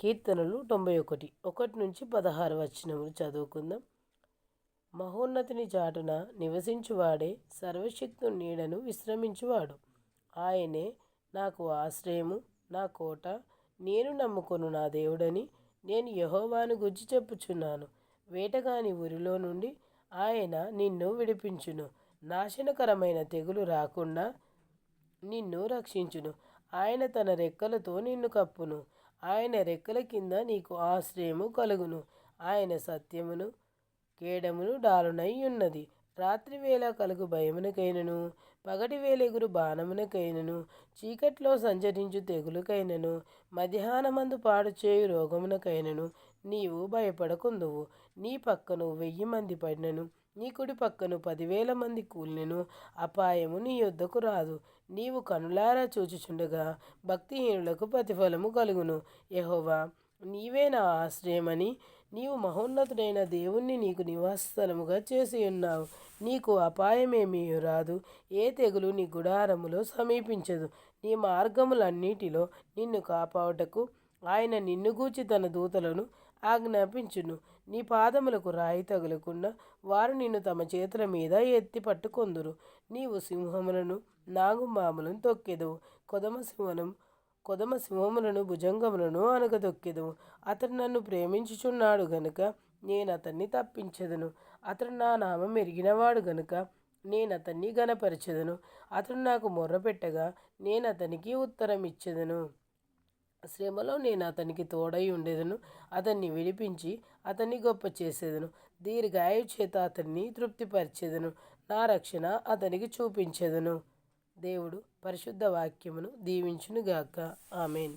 కీర్తనలు 91 1-16 వచనములు చదువుకుందాం. మహోన్నతిని చాటున నివసించువాడే సర్వశక్తుని నీడను విశ్రమించువాడు. ఆయనే నాకు ఆశ్రయము, నా కోట, నేను నమ్ముకొను నా దేవుడని నేను యెహోవాను గూర్చి చెప్పుచున్నాను. వేటగాని ఊరిలో నుండి ఆయన నిన్ను విడిపించును. నాశనకరమైన తెగులు రాకుండా నిన్ను రక్షించును. ఆయన తన రెక్కలతో నిన్ను కప్పును. ఆయన రెక్కల కింద నీకు ఆశ్రయము కలుగును. ఆయన సత్యమును కేడమును డాలునై ఉన్నది. రాత్రి వేళ కలుగు భయమునకైనను, పగటి వేళ ఎగురు బాణమునకైనను, చీకట్లో సంచరించు తెగులుకైనను, మధ్యాహ్నమందు పాడు చేయు రోగమునకైనను నీవు భయపడకుందువు. నీ పక్కను 1000 మంది పడినను, నీ కుడి పక్కను 10,000 మంది కూలినను అపాయము నీ యొద్దకు రాదు. నీవు కనులారా చూచుచుండగా భక్తిహీనులకు ప్రతిఫలము కలుగును. యెహోవా, నీవే నా ఆశ్రయమని నీవు మహోన్నతుడైన దేవుణ్ణి నీకు నివాసస్థలముగా చేసి ఉన్నావు. నీకు అపాయమేమీ రాదు, ఏ తెగులు నీ గుడారములో సమీపించదు. నీ మార్గములన్నిటిలో నిన్ను కాపాడుటకు ఆయన నిన్ను గూర్చి తన దూతలను ఆజ్ఞాపించును. నీ పాదములకు రాయి తగులకుండా వారు నిన్ను తమ చేతుల మీద ఎత్తి పట్టుకొందురు. నీవు సింహములను నాగుపాములను తొక్కెదవు, కొదమ సింహములను భుజంగములను అణగదొక్కెదవు. అతడు నన్ను ప్రేమించుచున్నాడు గనుక నేను అతన్ని తప్పించెదను. అతడు నా నామం ఎరిగినవాడు గనుక నేను అతన్ని ఘనపరచెదను. అతడు నాకు మొర్రపెట్టగా నేను అతనికి ఉత్తరం ఇచ్చెదను. శ్రమలో నేను అతనికి తోడై ఉండేదను. అతన్ని విడిపించి అతన్ని గొప్ప చేసేదను. దీర్ఘాయువు చేత అతన్ని తృప్తిపరిచెదను. నా రక్షణ అతనికి చూపించెదను. దేవుడు పరిశుద్ధ వాక్యమును దీవించునుగాక. ఆమేన్.